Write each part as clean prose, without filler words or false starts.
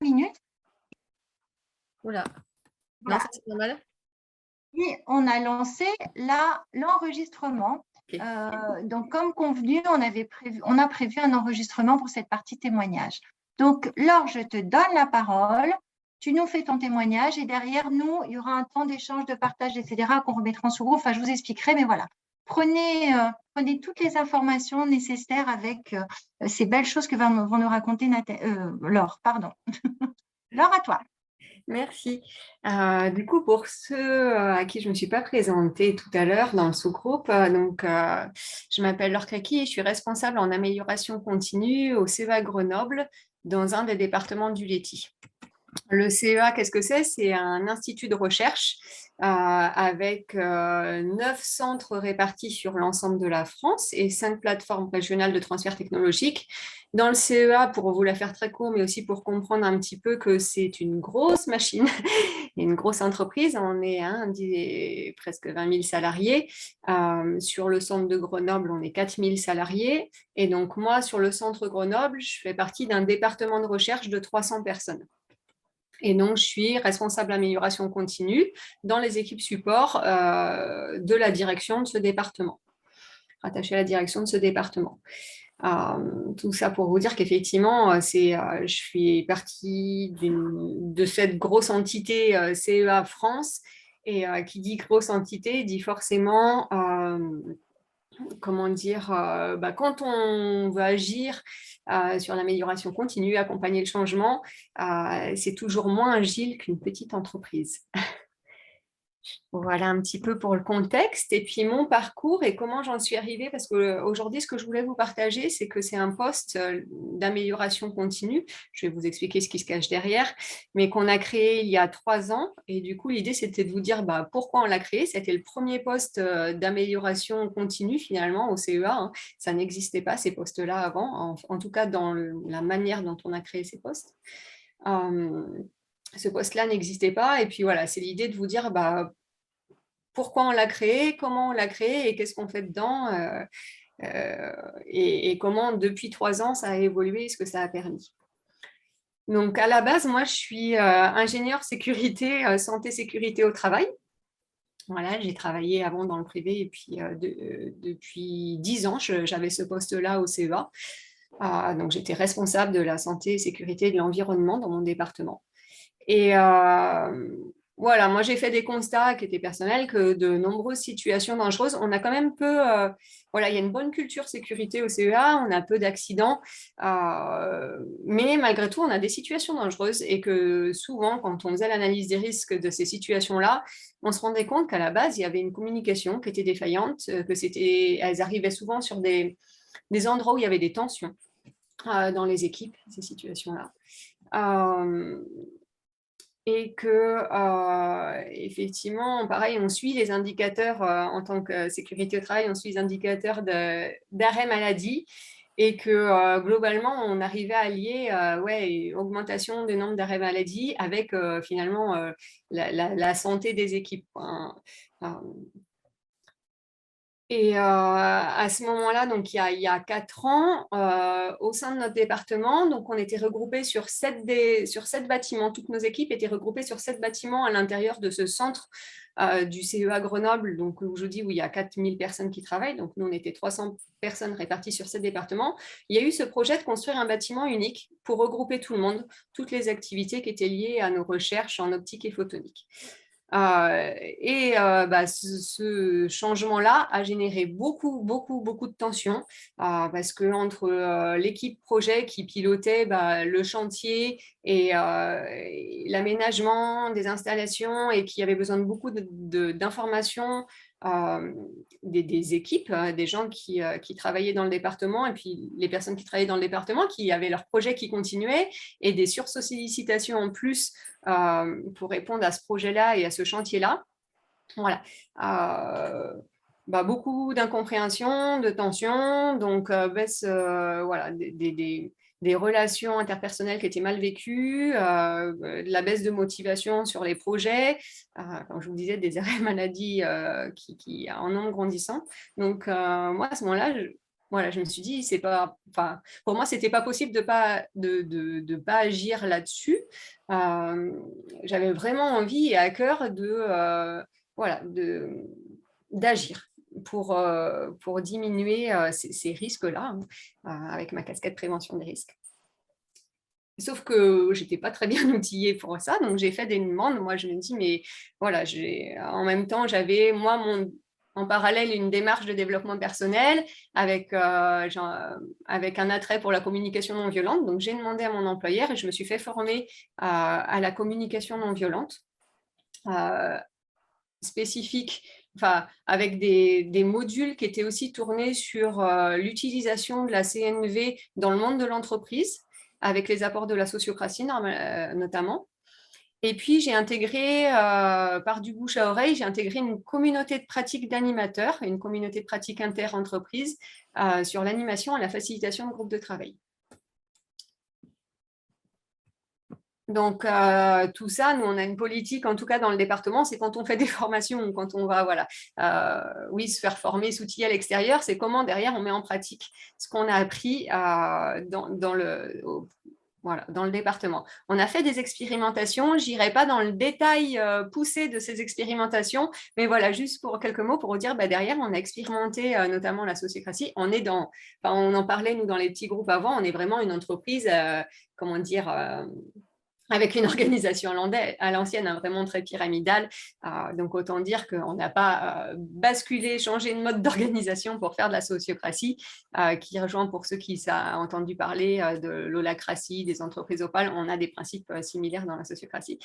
minutes. Oula. Voilà. Non, ça, c'est normal. Et on a lancé l'enregistrement. Okay. Donc, comme convenu, on a prévu un enregistrement pour cette partie témoignage. Donc, Laure, je te donne la parole. Tu nous fais ton témoignage et derrière nous, il y aura un temps d'échange, de partage, etc. qu'on remettra en sous-groupe. Enfin, je vous expliquerai, mais voilà. Prenez toutes les informations nécessaires avec ces belles choses que vont nous raconter Laure. Pardon. Laure, à toi. Merci. Du coup, pour ceux à qui je ne me suis pas présentée tout à l'heure dans le sous-groupe, je m'appelle Laure Craqui et je suis responsable en amélioration continue au CEA Grenoble dans un des départements du Leti. Le CEA, qu'est-ce que c'est? C'est un institut de recherche avec 9 centres répartis sur l'ensemble de la France et 5 plateformes régionales de transfert technologique. Dans le CEA, pour vous la faire très court, mais aussi pour comprendre un petit peu que c'est une grosse machine et une grosse entreprise, on est presque 20 000 salariés. Sur le centre de Grenoble, on est 4 000 salariés. Et donc moi, sur le centre Grenoble, je fais partie d'un département de recherche de 300 personnes. Et donc, je suis responsable amélioration continue dans les équipes support de la direction de ce département, rattachée à la direction de ce département. Tout ça pour vous dire qu'effectivement, je suis partie de cette grosse entité CEA France, et qui dit grosse entité dit forcément, quand on veut agir sur l'amélioration continue, accompagner le changement, c'est toujours moins agile qu'une petite entreprise. Voilà un petit peu pour le contexte et puis mon parcours et comment j'en suis arrivée, parce qu'aujourd'hui, ce que je voulais vous partager, c'est que c'est un poste d'amélioration continue. Je vais vous expliquer ce qui se cache derrière, mais qu'on a créé il y a 3 ans. Et du coup, l'idée, c'était de vous dire pourquoi on l'a créé. C'était le premier poste d'amélioration continue, finalement, au CEA. Hein. Ça n'existait pas, ces postes-là, avant, en tout cas dans la manière dont on a créé ces postes. Ce poste-là n'existait pas. Et puis voilà, c'est l'idée de vous dire pourquoi on l'a créé, comment on l'a créé et qu'est-ce qu'on fait dedans et comment depuis 3 ans ça a évolué et ce que ça a permis. Donc à la base, moi je suis ingénieure sécurité, santé, sécurité au travail. Voilà, j'ai travaillé avant dans le privé et puis depuis 10 ans, j'avais ce poste-là au CEA. Donc j'étais responsable de la santé, sécurité et de l'environnement dans mon département. Et voilà, moi j'ai fait des constats qui étaient personnels, que de nombreuses situations dangereuses, on a quand même il y a une bonne culture sécurité au CEA, on a peu d'accidents, mais malgré tout, on a des situations dangereuses et que souvent, quand on faisait l'analyse des risques de ces situations-là, on se rendait compte qu'à la base, il y avait une communication qui était défaillante, elles arrivaient souvent sur des endroits où il y avait des tensions dans les équipes, ces situations-là. Et que, effectivement, pareil, on suit les indicateurs en tant que sécurité au travail, on suit les indicateurs d'arrêt maladie et que globalement, on arrivait à lier augmentation du nombre d'arrêts maladie avec finalement la santé des équipes. Et à ce moment-là, donc il y a 4 ans, au sein de notre département, donc on était regroupés sur 7 bâtiments. Toutes nos équipes étaient regroupées sur 7 bâtiments à l'intérieur de ce centre du CEA Grenoble, donc où je dis où il y a 4000 personnes qui travaillent. Donc nous, on était 300 personnes réparties sur 7 départements. Il y a eu ce projet de construire un bâtiment unique pour regrouper tout le monde, toutes les activités qui étaient liées à nos recherches en optique et photonique. Ce changement-là a généré beaucoup de tensions parce que entre l'équipe projet qui pilotait le chantier et l'aménagement des installations et qui avait besoin de beaucoup d'informations des équipes, des gens qui travaillaient dans le département et puis les personnes qui travaillaient dans le département qui avaient leur projet qui continuait et des sursollicitations en plus pour répondre à ce projet-là et à ce chantier-là. Voilà. Beaucoup d'incompréhension, de tension, donc des relations interpersonnelles qui étaient mal vécues, de la baisse de motivation sur les projets, comme je vous disais, des arrêts maladie qui en nombre grandissant. Donc moi, à ce moment-là, voilà, je me suis dit, c'est pas, enfin, pour moi, c'était pas possible de pas agir là-dessus. J'avais vraiment envie et à cœur voilà, d'agir pour diminuer ces risques-là, hein, avec ma casquette prévention des risques. Sauf que j'étais pas très bien outillée pour ça, donc j'ai fait des demandes. Moi, je me dis, mais voilà, en même temps, j'avais, moi, en parallèle, une démarche de développement personnel avec un attrait pour la communication non violente. Donc, j'ai demandé à mon employeur et je me suis fait former à la communication non violente spécifique, enfin, avec des modules qui étaient aussi tournés sur l'utilisation de la CNV dans le monde de l'entreprise, avec les apports de la sociocratie notamment. Et puis, j'ai intégré, par du bouche à oreille, j'ai intégré une communauté de pratique d'animateurs, une communauté de pratique inter-entreprise sur l'animation et la facilitation de groupes de travail. Donc, tout ça, nous, on a une politique, en tout cas dans le département, c'est quand on fait des formations ou quand on va, voilà, oui, se faire former, s'outiller à l'extérieur, c'est comment derrière on met en pratique ce qu'on a appris dans le département. On a fait des expérimentations, je n'irai pas dans le détail poussé de ces expérimentations, mais voilà, juste pour quelques mots pour vous dire, derrière, on a expérimenté notamment la sociocratie. On en parlait, nous, dans les petits groupes avant, on est vraiment une entreprise, comment dire, avec une organisation à l'ancienne, vraiment très pyramidale. Donc, autant dire qu'on n'a pas basculé, changé de mode d'organisation pour faire de la sociocratie, qui rejoint, pour ceux qui ont entendu parler de l'holacratie, des entreprises opales, on a des principes similaires dans la sociocratie.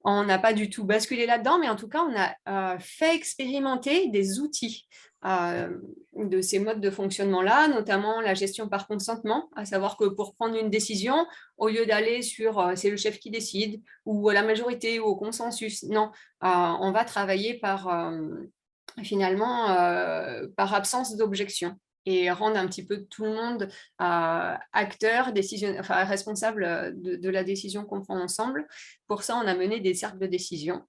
On n'a pas du tout basculé là-dedans, mais en tout cas, on a fait expérimenter des outils de ces modes de fonctionnement-là, notamment la gestion par consentement, à savoir que pour prendre une décision, au lieu d'aller sur c'est le chef qui décide, ou à la majorité, ou au consensus, non, on va travailler finalement par absence d'objection et rendre un petit peu tout le monde acteur, responsable de la décision qu'on prend ensemble. Pour ça, on a mené des cercles de décision.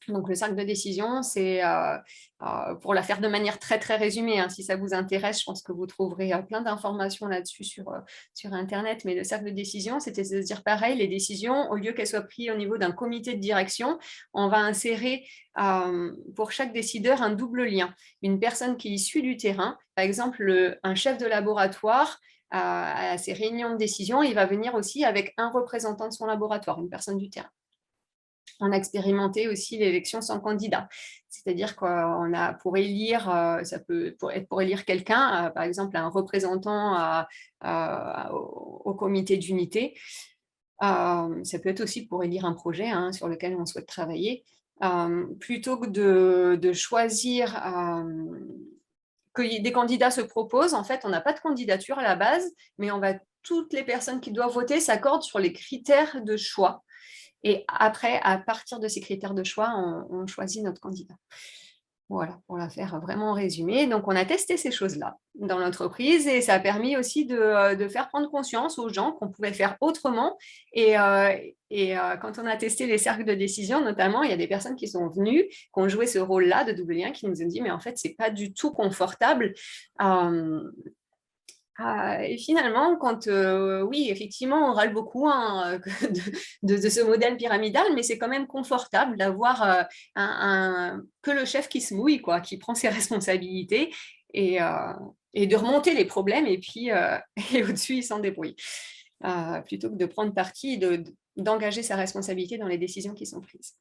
Donc, le cercle de décision, c'est, pour la faire de manière très, très résumée, hein, si ça vous intéresse, je pense que vous trouverez plein d'informations là-dessus sur Internet, mais le cercle de décision, c'était de se dire pareil, les décisions, au lieu qu'elles soient prises au niveau d'un comité de direction, on va insérer pour chaque décideur un double lien. Une personne qui est issue du terrain, par exemple, un chef de laboratoire, à ces réunions de décision, il va venir aussi avec un représentant de son laboratoire, une personne du terrain. On a expérimenté aussi l'élection sans candidat. C'est-à-dire qu'on a pour élire, ça peut être pour élire quelqu'un, par exemple un représentant au comité d'unité. Ça peut être aussi pour élire un projet sur lequel on souhaite travailler. Plutôt que de choisir que des candidats se proposent, en fait, on n'a pas de candidature à la base, mais toutes les personnes qui doivent voter s'accordent sur les critères de choix. Et après, à partir de ces critères de choix, on choisit notre candidat. Voilà, pour la faire vraiment résumé. Donc, on a testé ces choses-là dans l'entreprise et ça a permis aussi de faire prendre conscience aux gens qu'on pouvait faire autrement. Et quand on a testé les cercles de décision, notamment, il y a des personnes qui sont venues, qui ont joué ce rôle-là de double lien, qui nous ont dit, mais en fait, ce n'est pas du tout confortable. Et finalement, oui, effectivement, on râle beaucoup de ce modèle pyramidal, mais c'est quand même confortable d'avoir que le chef qui se mouille, quoi, qui prend ses responsabilités et de remonter les problèmes et puis et au-dessus, il s'en débrouille. Plutôt que de prendre parti et d'engager sa responsabilité dans les décisions qui sont prises.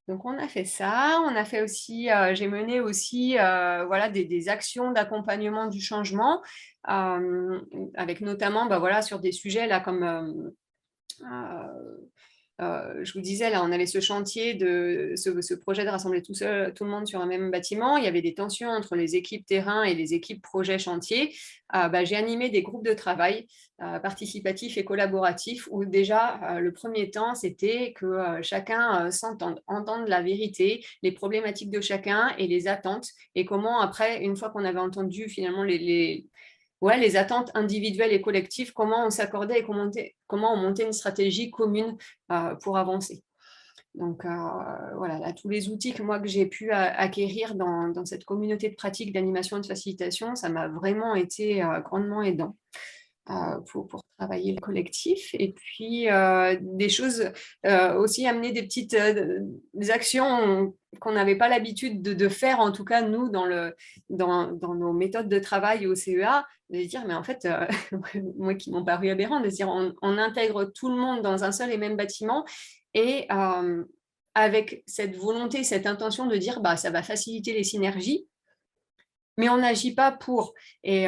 Donc, on a fait ça. On a fait aussi, j'ai mené aussi voilà, des actions d'accompagnement du changement, avec notamment sur des sujets là, comme je vous disais, là, on avait ce chantier, ce projet de rassembler tout le monde sur un même bâtiment. Il y avait des tensions entre les équipes terrain et les équipes projet chantier. J'ai animé des groupes de travail participatifs et collaboratifs où déjà, le premier temps, c'était que chacun entende la vérité, les problématiques de chacun et les attentes. Et comment, après, une fois qu'on avait entendu finalement les attentes individuelles et collectives, comment on s'accordait et comment on montait une stratégie commune pour avancer. Donc, voilà, là, tous les outils que j'ai pu acquérir dans cette communauté de pratique d'animation et de facilitation, ça m'a vraiment été grandement aidant pour travailler le collectif. Et puis, des choses aussi, amener des petites des actions qu'on n'avait pas l'habitude de faire, en tout cas, nous, dans nos méthodes de travail au CEA, de dire, mais en fait, moi qui m'ont paru aberrant, de dire, on intègre tout le monde dans un seul et même bâtiment, et avec cette volonté, cette intention de dire, bah, ça va faciliter les synergies, mais on n'agit pas pour. Et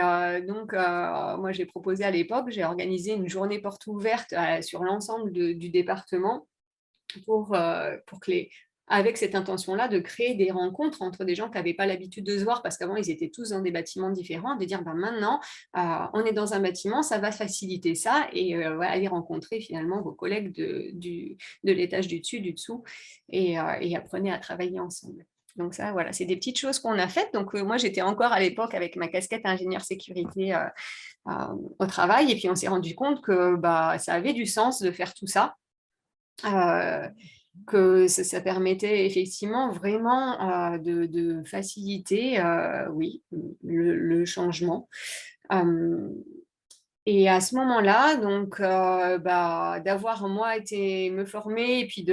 donc, moi, j'ai proposé à l'époque, j'ai organisé une journée porte ouverte sur l'ensemble du département pour que avec cette intention-là, de créer des rencontres entre des gens qui n'avaient pas l'habitude de se voir, parce qu'avant, ils étaient tous dans des bâtiments différents, de dire, ben, maintenant, on est dans un bâtiment, ça va faciliter ça, et aller rencontrer finalement vos collègues de l'étage du dessus, du dessous, et apprenez à travailler ensemble. Donc ça, voilà, c'est des petites choses qu'on a faites. Donc moi, j'étais encore à l'époque avec ma casquette ingénieur sécurité au travail, et puis on s'est rendu compte que ça avait du sens de faire tout ça. Que ça permettait effectivement vraiment de faciliter oui, le changement. Et à ce moment-là, donc, d'avoir moi été me former et puis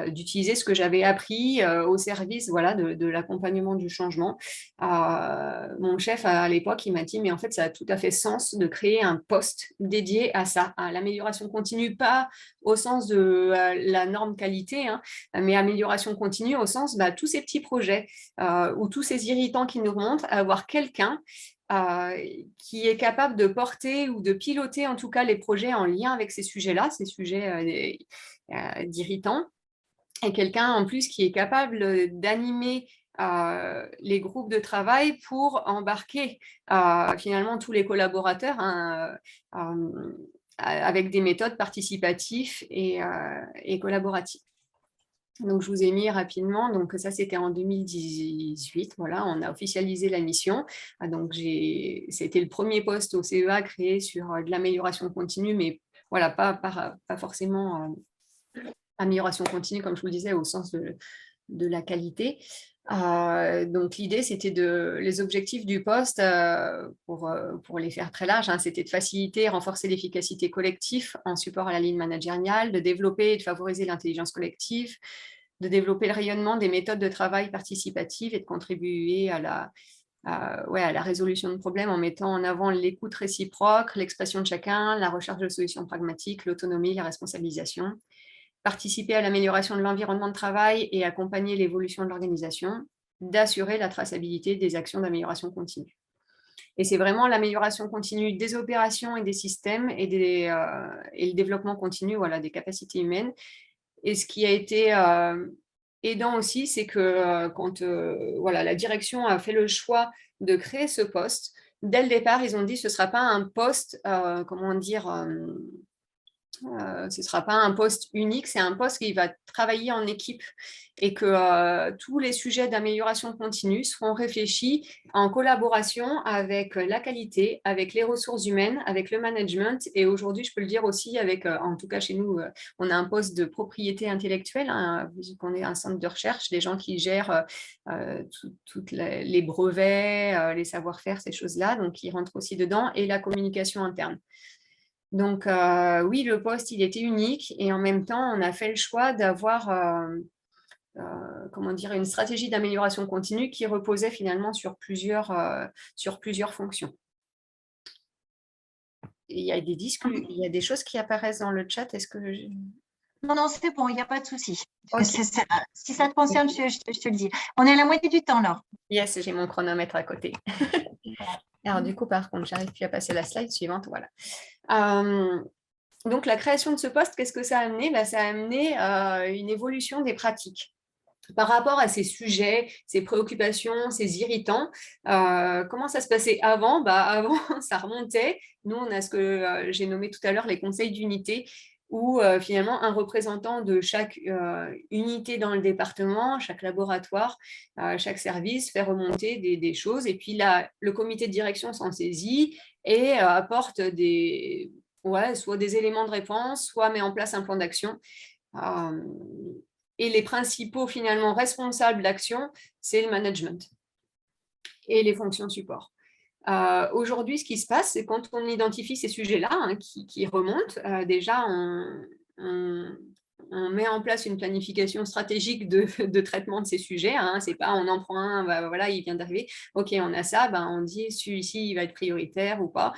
d'utiliser ce que j'avais appris au service, voilà, de l'accompagnement du changement. Mon chef à l'époque, il m'a dit, mais en fait, ça a tout à fait sens de créer un poste dédié à ça, à l'amélioration continue, pas au sens de la norme qualité, hein, mais amélioration continue au sens, tous ces petits projets ou tous ces irritants qui nous remontent, avoir quelqu'un qui est capable de porter ou de piloter en tout cas les projets en lien avec ces sujets-là, ces sujets d'irritants, et quelqu'un en plus qui est capable d'animer les groupes de travail pour embarquer finalement tous les collaborateurs hein, avec des méthodes participatives et collaboratives. Donc, je vous ai mis rapidement, donc ça c'était en 2018, voilà, on a officialisé la mission. Donc, c'était le premier poste au CEA créé sur de l'amélioration continue, mais voilà, pas forcément amélioration continue, comme je vous le disais, au sens de la qualité. Donc, l'idée, c'était les objectifs du poste, pour les faire très larges, hein, c'était de faciliter et renforcer l'efficacité collective en support à la ligne managériale, de développer et de favoriser l'intelligence collective, de développer le rayonnement des méthodes de travail participatives et de contribuer à la résolution de problèmes en mettant en avant l'écoute réciproque, l'expression de chacun, la recherche de solutions pragmatiques, l'autonomie, la responsabilisation. Participer à l'amélioration de l'environnement de travail et accompagner l'évolution de l'organisation, d'assurer la traçabilité des actions d'amélioration continue. Et c'est vraiment l'amélioration continue des opérations et des systèmes et le développement continu des capacités humaines. Et ce qui a été aidant aussi, c'est que quand la direction a fait le choix de créer ce poste, dès le départ, ils ont dit que ce ne sera pas un poste, ce ne sera pas un poste unique, c'est un poste qui va travailler en équipe et que tous les sujets d'amélioration continue seront réfléchis en collaboration avec la qualité, avec les ressources humaines, avec le management. Et aujourd'hui, je peux le dire aussi en tout cas chez nous, on a un poste de propriété intellectuelle, hein, vu qu'on est un centre de recherche, des gens qui gèrent toutes les brevets, les savoir-faire, ces choses-là, donc ils rentrent aussi dedans, et la communication interne. Donc, oui, le poste, il était unique, et en même temps, on a fait le choix d'avoir une stratégie d'amélioration continue qui reposait finalement sur plusieurs fonctions. Et il y a il y a des choses qui apparaissent dans le chat. Est-ce que Non, c'est bon, il n'y a pas de souci. Okay. Si ça te concerne, je te le dis. On est à la moitié du temps, là. Yes, j'ai mon chronomètre à côté. Alors, du coup, par contre, j'arrive plus à passer la slide suivante. Voilà. Donc, la création de ce poste, qu'est-ce que ça a amené ? Ça a amené une évolution des pratiques par rapport à ces sujets, ces préoccupations, ces irritants. Comment ça se passait avant ? Avant, ça remontait. Nous, on a ce que j'ai nommé tout à l'heure les conseils d'unité, où finalement un représentant de chaque unité dans le département, chaque laboratoire, chaque service fait remonter des choses. Et puis là, le comité de direction s'en saisit et apporte soit des éléments de réponse, soit met en place un plan d'action. Et les principaux, finalement, responsables d'action, c'est le management et les fonctions support. Aujourd'hui, ce qui se passe, c'est quand on identifie ces sujets-là qui remontent, déjà, on met en place une planification stratégique de traitement de ces sujets. C'est pas on en prend un, voilà, il vient d'arriver, ok, on a ça, on dit celui-ci, il va être prioritaire ou pas.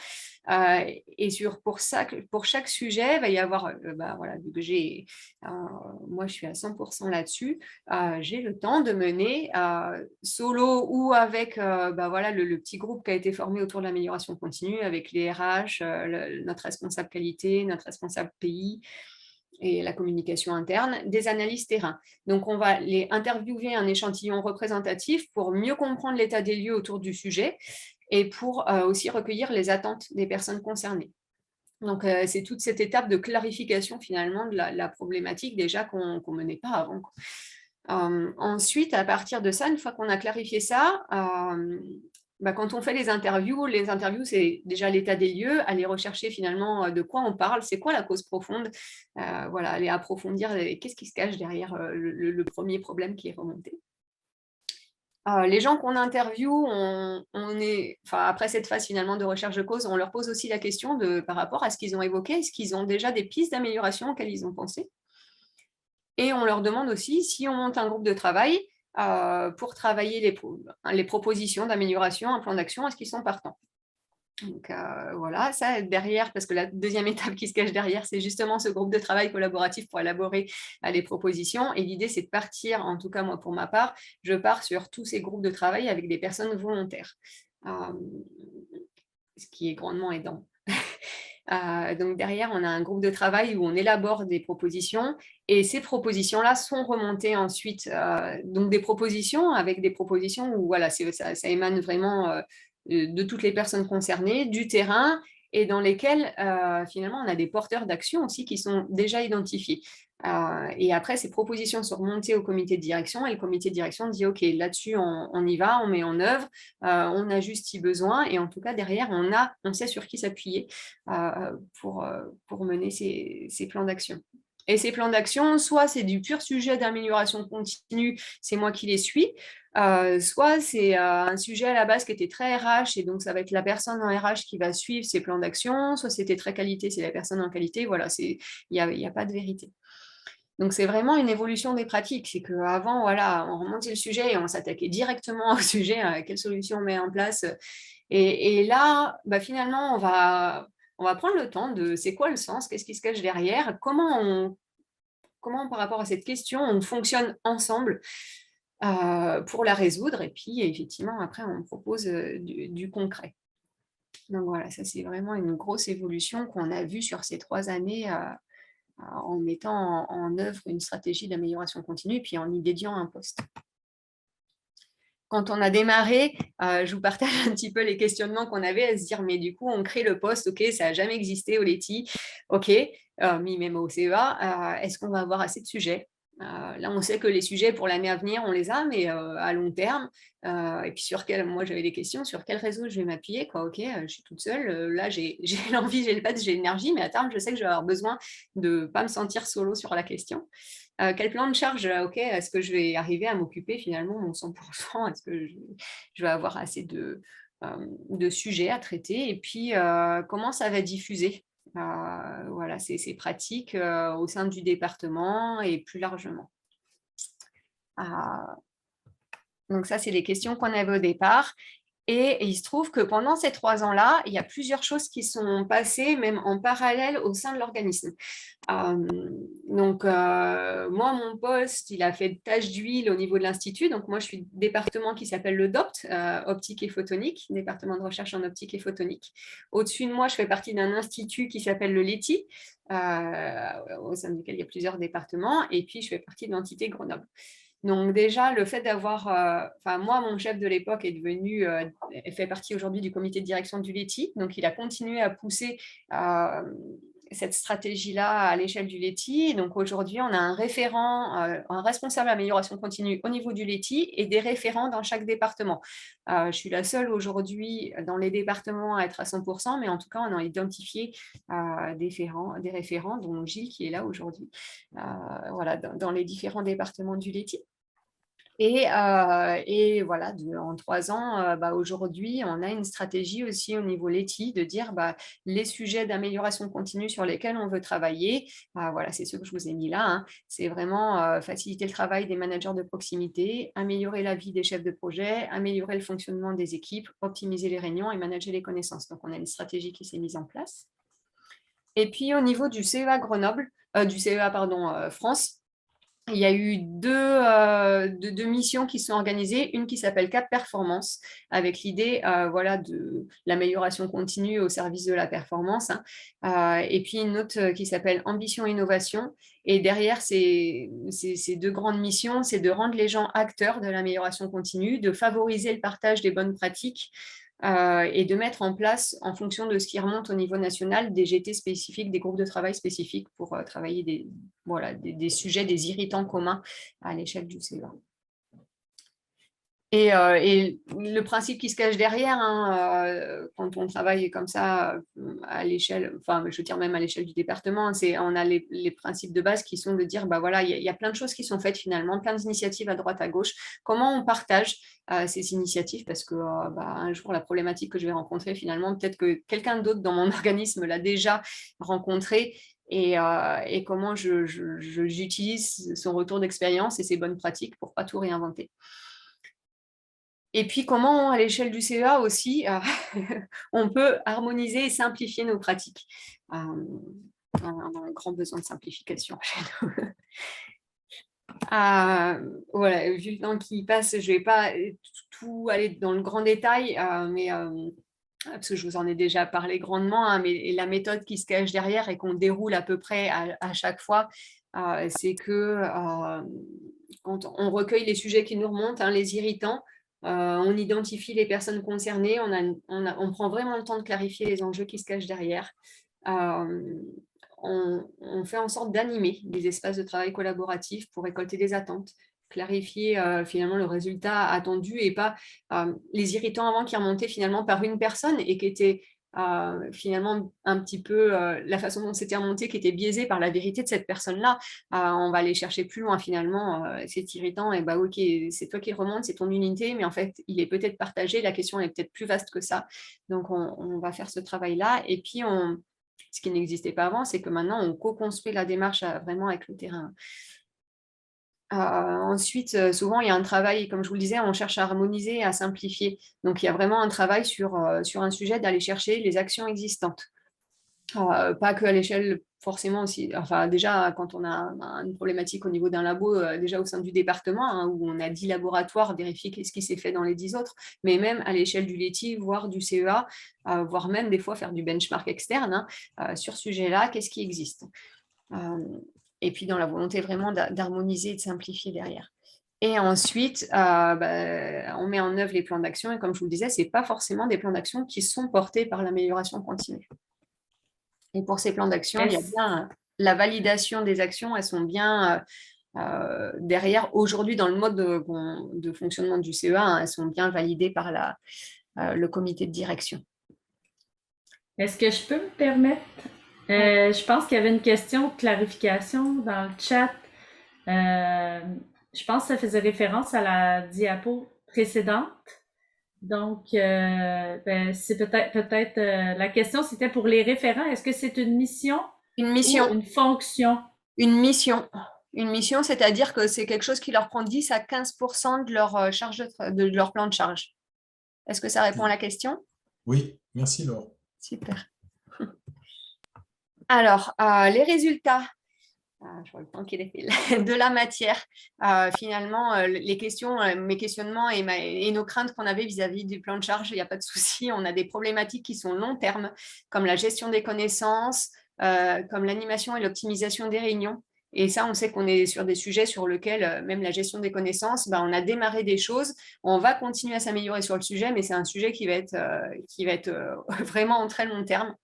Et pour chaque sujet, il va y avoir, voilà, vu que moi je suis à 100% là-dessus, j'ai le temps de mener solo ou avec voilà, le petit groupe qui a été formé autour de l'amélioration continue, avec les RH, notre responsable qualité, notre responsable pays, et la communication interne, des analyses terrain. Donc, on va les interviewer un échantillon représentatif pour mieux comprendre l'état des lieux autour du sujet et pour aussi recueillir les attentes des personnes concernées. Donc, c'est toute cette étape de clarification finalement de la problématique déjà qu'on ne menait pas avant. Ensuite, à partir de ça, une fois qu'on a clarifié ça, quand on fait les interviews, c'est déjà l'état des lieux, aller rechercher finalement de quoi on parle, c'est quoi la cause profonde, voilà, aller approfondir qu'est-ce qui se cache derrière le premier problème qui est remonté. Les gens qu'on interviewe, après cette phase finalement de recherche de cause, on leur pose aussi la question par rapport à ce qu'ils ont évoqué, est-ce qu'ils ont déjà des pistes d'amélioration auxquelles ils ont pensé? Et on leur demande aussi si on monte un groupe de travail pour travailler les propositions d'amélioration, un plan d'action, est-ce qu'ils sont partants? Donc voilà, ça derrière, parce que la deuxième étape qui se cache derrière, c'est justement ce groupe de travail collaboratif pour élaborer les propositions. Et l'idée, c'est de partir, en tout cas moi pour ma part, je pars sur tous ces groupes de travail avec des personnes volontaires, ce qui est grandement aidant. Donc derrière, on a un groupe de travail où on élabore des propositions et ces propositions-là sont remontées ensuite. Donc des propositions avec des propositions où voilà, ça émane vraiment de toutes les personnes concernées, du terrain et dans lesquelles finalement on a des porteurs d'action aussi qui sont déjà identifiés. Et après, ces propositions sont remontées au comité de direction et le comité de direction dit ok, là-dessus on y va, on met en œuvre, on ajuste si besoin et en tout cas derrière on sait sur qui s'appuyer pour mener ces plans d'action. Et ces plans d'action, soit c'est du pur sujet d'amélioration continue, c'est moi qui les suis, soit c'est un sujet à la base qui était très RH, et donc ça va être la personne en RH qui va suivre ces plans d'action, soit c'était très qualité, c'est la personne en qualité, voilà, il n'y a pas de vérité. Donc, c'est vraiment une évolution des pratiques. C'est qu'avant, voilà, on remontait le sujet et on s'attaquait directement au sujet, quelle solution on met en place. Et là, finalement, on va prendre le temps de c'est quoi le sens, qu'est-ce qui se cache derrière, comment par rapport à cette question, on fonctionne ensemble pour la résoudre. Et puis, effectivement, après, on propose du concret. Donc voilà, ça, c'est vraiment une grosse évolution qu'on a vue sur ces 3 années en mettant en œuvre une stratégie d'amélioration continue, puis en y dédiant un poste. Quand on a démarré, je vous partage un petit peu les questionnements qu'on avait à se dire, mais du coup, on crée le poste, ok, ça n'a jamais existé au LETI, ok, même au CEA, est-ce qu'on va avoir assez de sujets? Là, on sait que les sujets pour l'année à venir, on les a, mais à long terme. Et puis moi, j'avais des questions sur quel réseau je vais m'appuyer. Ok, je suis toute seule. Là, j'ai l'envie, j'ai le pas, j'ai l'énergie, mais à terme, je sais que je vais avoir besoin de ne pas me sentir solo sur la question. Quel plan de charge, ok, est-ce que je vais arriver à m'occuper finalement mon 100%? Est-ce que je vais avoir assez de sujets à traiter? Et puis, comment ça va diffuser? Voilà, ces pratiques au sein du département et plus largement. Donc ça, c'est les questions qu'on avait au départ. Et il se trouve que pendant ces 3 ans-là, il y a plusieurs choses qui sont passées, même en parallèle au sein de l'organisme. Donc, moi, mon poste, il a fait de tâche d'huile au niveau de l'Institut. Donc, moi, je suis département qui s'appelle le DOPT, optique et photonique, département de recherche en optique et photonique. Au-dessus de moi, je fais partie d'un institut qui s'appelle le LETI, au sein duquel il y a plusieurs départements. Et puis, je fais partie de l'entité Grenoble. Donc déjà, le fait d'avoir... moi, mon chef de l'époque est devenu... fait partie aujourd'hui du comité de direction du LETI. Donc, il a continué à pousser cette stratégie-là à l'échelle du LETI. Donc aujourd'hui, on a un référent, un responsable amélioration continue au niveau du LETI et des référents dans chaque département. Je suis la seule aujourd'hui dans les départements à être à 100%, mais en tout cas, on a identifié des référents, dont Gilles qui est là aujourd'hui, voilà, dans les différents départements du LETI. Et voilà, en 3 ans, aujourd'hui, on a une stratégie aussi au niveau LETI de dire les sujets d'amélioration continue sur lesquels on veut travailler. Voilà, c'est ceux que je vous ai mis là. Hein. C'est vraiment faciliter le travail des managers de proximité, améliorer la vie des chefs de projet, améliorer le fonctionnement des équipes, optimiser les réunions et manager les connaissances. Donc, on a une stratégie qui s'est mise en place. Et puis, au niveau du CEA Grenoble, France, il y a eu deux missions qui sont organisées, une qui s'appelle Cap Performance, avec l'idée de l'amélioration continue au service de la performance, hein, et puis une autre qui s'appelle Ambition Innovation. Et derrière ces 2 grandes missions, c'est de rendre les gens acteurs de l'amélioration continue, de favoriser le partage des bonnes pratiques, et de mettre en place, en fonction de ce qui remonte au niveau national, des GT spécifiques, des groupes de travail spécifiques pour travailler des sujets, des irritants communs à l'échelle du CEA. Et le principe qui se cache derrière, hein, quand on travaille comme ça à l'échelle, enfin je veux dire même à l'échelle du département, on a les principes de base qui sont de dire, il y a plein de choses qui sont faites finalement, plein d'initiatives à droite, à gauche. Comment on partage ces initiatives? Parce que un jour, la problématique que je vais rencontrer finalement, peut-être que quelqu'un d'autre dans mon organisme l'a déjà rencontré. Et comment j'utilise son retour d'expérience et ses bonnes pratiques pour ne pas tout réinventer. Et puis, comment, à l'échelle du CEA aussi, on peut harmoniser et simplifier nos pratiques. On a un grand besoin de simplification chez nous. Voilà, vu le temps qui passe, je ne vais pas tout aller dans le grand détail, mais parce que je vous en ai déjà parlé grandement, hein, mais la méthode qui se cache derrière et qu'on déroule à peu près à chaque fois, c'est que quand on recueille les sujets qui nous remontent, hein, les irritants, on identifie les personnes concernées, on prend vraiment le temps de clarifier les enjeux qui se cachent derrière. On fait en sorte d'animer des espaces de travail collaboratifs pour récolter des attentes, clarifier finalement le résultat attendu et pas les irritants avant qui remontaient finalement par une personne et qui étaient finalement un petit peu la façon dont c'était remonté qui était biaisée par la vérité de cette personne-là. On va aller chercher plus loin finalement, c'est irritant, et ok, c'est toi qui remonte, c'est ton unité, mais en fait, il est peut-être partagé, la question est peut-être plus vaste que ça. Donc, on va faire ce travail-là. Et puis, ce qui n'existait pas avant, c'est que maintenant, on co-construit la démarche vraiment avec le terrain. Ensuite, souvent, il y a un travail, comme je vous le disais, on cherche à harmoniser, à simplifier. Donc, il y a vraiment un travail sur un sujet d'aller chercher les actions existantes. Pas qu'à l'échelle forcément aussi, enfin déjà quand on a une problématique au niveau d'un labo, déjà au sein du département, hein, où on a 10 laboratoires, vérifier ce qui s'est fait dans les 10 autres, mais même à l'échelle du LETI, voire du CEA, voire même des fois faire du benchmark externe, hein, sur ce sujet-là, qu'est-ce qui existe. Et puis dans la volonté vraiment d'harmoniser et de simplifier derrière. Et ensuite, on met en œuvre les plans d'action, et comme je vous le disais, ce n'est pas forcément des plans d'action qui sont portés par l'amélioration continue. Et pour ces plans d'action, il y a bien la validation des actions, elles sont bien derrière. Aujourd'hui, dans le mode de fonctionnement du CEA, hein, elles sont bien validées par le comité de direction. Est-ce que je peux me permettre? Je pense qu'il y avait une question de clarification dans le chat. Je pense que ça faisait référence à la diapo précédente. Donc, c'est peut-être la question, c'était pour les référents. Est-ce que c'est une mission? Une mission. Ou une fonction? Une mission. Une mission, c'est-à-dire que c'est quelque chose qui leur prend 10 à 15% de leur charge de leur plan de charge. Est-ce que ça répond à la question? Oui, merci Laure. Super. Alors, les résultats. Je vois le temps qu'il est fait, de la matière. Finalement, les questions, mes questionnements et nos craintes qu'on avait vis-à-vis du plan de charge, il n'y a pas de souci. On a des problématiques qui sont long terme, comme la gestion des connaissances, comme l'animation et l'optimisation des réunions. Et ça, on sait qu'on est sur des sujets sur lesquels, même la gestion des connaissances, on a démarré des choses. On va continuer à s'améliorer sur le sujet, mais c'est un sujet qui va être vraiment en très long terme.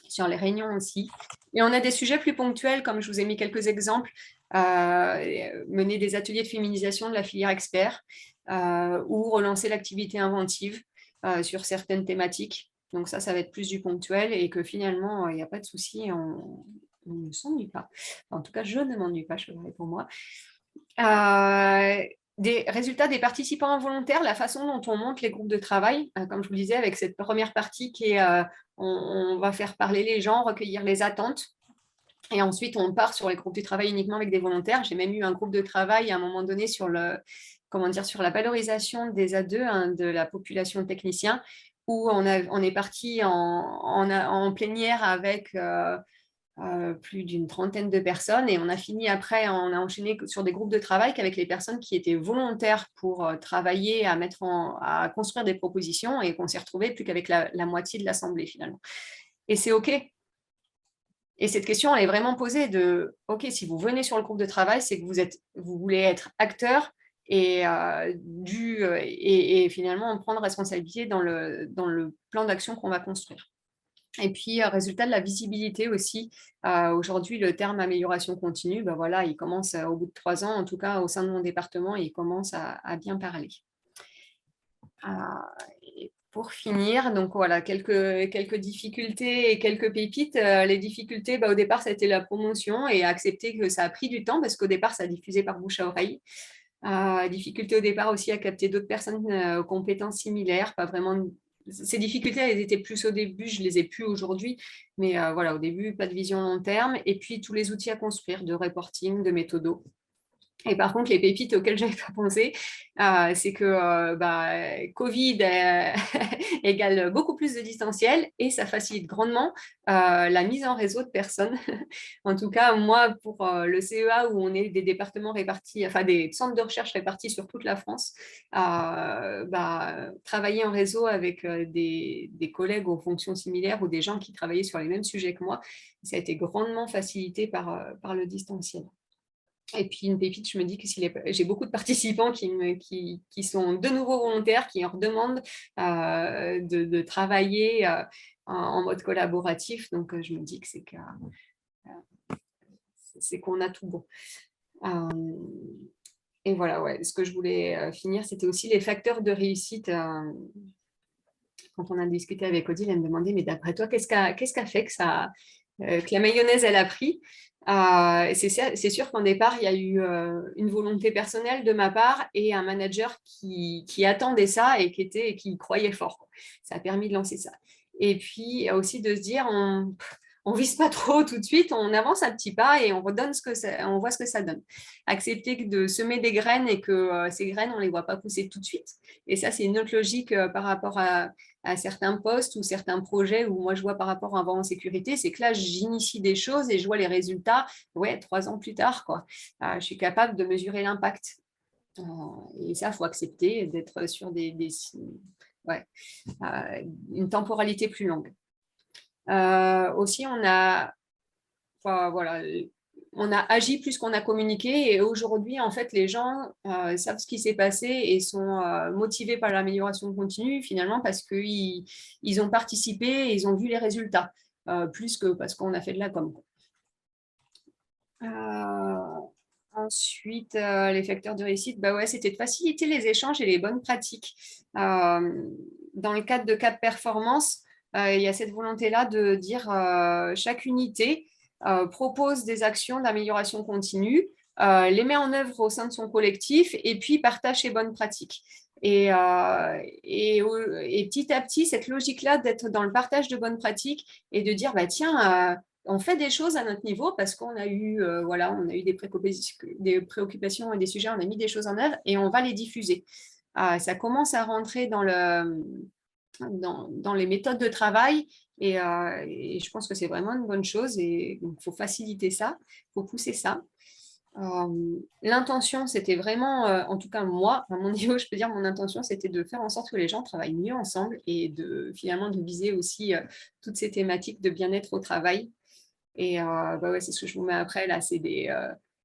sur les réunions aussi. Et on a des sujets plus ponctuels, comme je vous ai mis quelques exemples, mener des ateliers de féminisation de la filière expert ou relancer l'activité inventive sur certaines thématiques. Donc ça va être plus du ponctuel et que finalement, il n'y a pas de souci, on ne s'ennuie pas. En tout cas, je ne m'ennuie pas, je parle pour moi. Des résultats des participants involontaires, la façon dont on monte les groupes de travail, comme je vous le disais, avec cette première partie qui est on va faire parler les gens, recueillir les attentes. Et ensuite, on part sur les groupes de travail uniquement avec des volontaires. J'ai même eu un groupe de travail à un moment donné sur sur la valorisation des A2 hein, de la population technicien, où on est parti en plénière avec plus d'une trentaine de personnes et on a fini après, on a enchaîné sur des groupes de travail qu'avec les personnes qui étaient volontaires pour travailler à construire des propositions et qu'on s'est retrouvé plus qu'avec la moitié de l'assemblée finalement. Et c'est OK. Et cette question, elle est vraiment posée de OK, si vous venez sur le groupe de travail, c'est que vous voulez être acteur et finalement prendre responsabilité dans le plan d'action qu'on va construire. Et puis, résultat de la visibilité aussi. Aujourd'hui, le terme amélioration continue, ben voilà, il commence au bout de 3 ans, en tout cas au sein de mon département, il commence à bien parler. Et pour finir, donc voilà, quelques difficultés et quelques pépites. Les difficultés, au départ, ça a été la promotion et accepter que ça a pris du temps parce qu'au départ, ça a diffusé par bouche à oreille. Difficulté au départ aussi à capter d'autres personnes aux compétences similaires, pas vraiment. Ces difficultés, elles étaient plus au début, je les ai plus aujourd'hui, mais voilà, au début, pas de vision long terme, et puis tous les outils à construire de reporting, de méthodo. Et par contre, les pépites auxquelles je n'avais pas pensé, c'est que Covid égale beaucoup plus de distanciel et ça facilite grandement la mise en réseau de personnes. En tout cas, moi, pour le CEA, où on est des départements répartis, enfin des centres de recherche répartis sur toute la France, travailler en réseau avec des collègues aux fonctions similaires ou des gens qui travaillaient sur les mêmes sujets que moi, ça a été grandement facilité par le distanciel. Et puis une pépite, je me dis que j'ai beaucoup de participants qui sont de nouveau volontaires, qui en redemandent de travailler en mode collaboratif. Donc je me dis que c'est qu'on a tout bon. Et voilà, ouais. Ce que je voulais finir, c'était aussi les facteurs de réussite. Quand on a discuté avec Odile, elle me demandait, mais d'après toi, qu'est-ce qu'a fait que la mayonnaise, elle a pris? C'est sûr qu'en départ, il y a eu une volonté personnelle de ma part et un manager qui attendait ça et qui y croyait fort, quoi. Ça a permis de lancer ça. Et puis aussi de se dire, on vise pas trop tout de suite, on avance un petit pas et on voit ce que ça donne. Accepter de semer des graines et que ces graines, on les voit pas pousser tout de suite. Et ça, c'est une autre logique par rapport à certains postes ou certains projets où moi je vois par rapport à Avant en sécurité, c'est que là j'initie des choses et je vois les résultats 3 ans plus tard, quoi. Je suis capable de mesurer l'impact. Et ça, il faut accepter d'être sur une temporalité plus longue. Aussi, on a agi plus qu'on a communiqué et aujourd'hui, en fait, les gens savent ce qui s'est passé et sont motivés par l'amélioration continue finalement parce qu'ils ont participé et ils ont vu les résultats plus que parce qu'on a fait de la com. Ensuite, les facteurs de réussite, c'était de faciliter les échanges et les bonnes pratiques. Dans le cadre de Cap Performance, il y a cette volonté-là de dire chaque unité propose des actions d'amélioration continue, les met en œuvre au sein de son collectif et puis partage ses bonnes pratiques. Et petit à petit, cette logique-là d'être dans le partage de bonnes pratiques et de dire, tiens, on fait des choses à notre niveau parce qu'on a eu, des préoccupations et des sujets, on a mis des choses en œuvre et on va les diffuser. Ça commence à rentrer dans les méthodes de travail et je pense que c'est vraiment une bonne chose et il faut faciliter ça, il faut pousser ça. L'intention, c'était vraiment, en tout cas moi, à mon niveau, je peux dire mon intention, c'était de faire en sorte que les gens travaillent mieux ensemble et finalement de viser aussi toutes ces thématiques de bien-être au travail. Et c'est ce que je vous mets après, là, c'est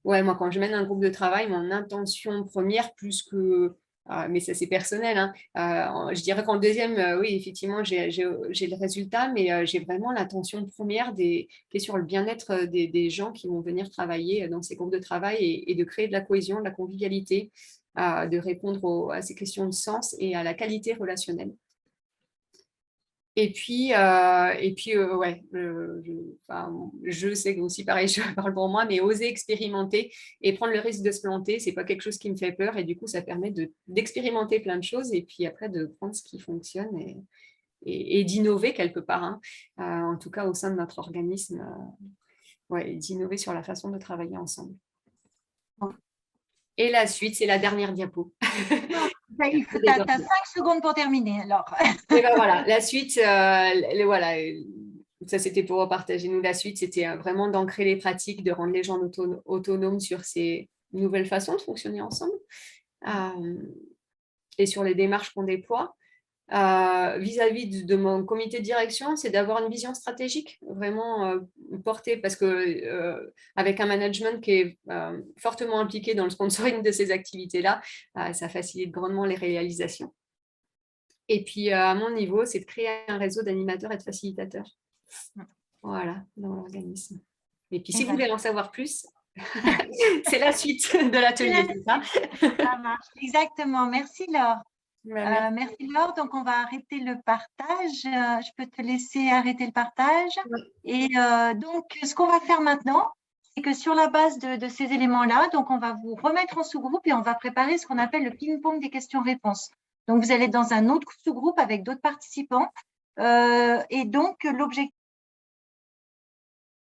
moi, quand je mène un groupe de travail, mon intention première, plus que mais ça c'est personnel, hein. Je dirais qu'en deuxième, oui, effectivement, j'ai le résultat, mais j'ai vraiment l'attention première qui est sur le bien-être des gens qui vont venir travailler dans ces groupes de travail et de créer de la cohésion, de la convivialité, de répondre à ces questions de sens et à la qualité relationnelle. Et puis ouais, je sais que aussi, pareil, je parle pour moi, mais oser expérimenter et prendre le risque de se planter, c'est pas quelque chose qui me fait peur. Et du coup, ça permet d'expérimenter plein de choses et puis après de prendre ce qui fonctionne et d'innover quelque part, hein. En tout cas, au sein de notre organisme, ouais, d'innover sur la façon de travailler ensemble. Et la suite, c'est la dernière diapo. Tu as 5 secondes pour terminer, alors. Et ben voilà, la suite, voilà, ça c'était pour partager. Nous, la suite, c'était vraiment d'ancrer les pratiques, de rendre les gens autonomes sur ces nouvelles façons de fonctionner ensemble et sur les démarches qu'on déploie. Vis-à-vis de mon comité de direction, c'est d'avoir une vision stratégique vraiment portée, parce que avec un management qui est fortement impliqué dans le sponsoring de ces activités-là, ça facilite grandement les réalisations. Et puis, à mon niveau, c'est de créer un réseau d'animateurs et de facilitateurs. Voilà, dans l'organisme. Et puis, si vous voulez en savoir plus, c'est la suite de l'atelier. Ça marche, exactement. Merci, Laure. Merci, Laure. Donc, on va arrêter le partage. Je peux te laisser arrêter le partage. Oui. Et donc, ce qu'on va faire maintenant, c'est que sur la base de ces éléments-là, donc on va vous remettre en sous-groupe et on va préparer ce qu'on appelle le ping-pong des questions-réponses. Donc, vous allez être dans un autre sous-groupe avec d'autres participants. Et donc, l'objectif,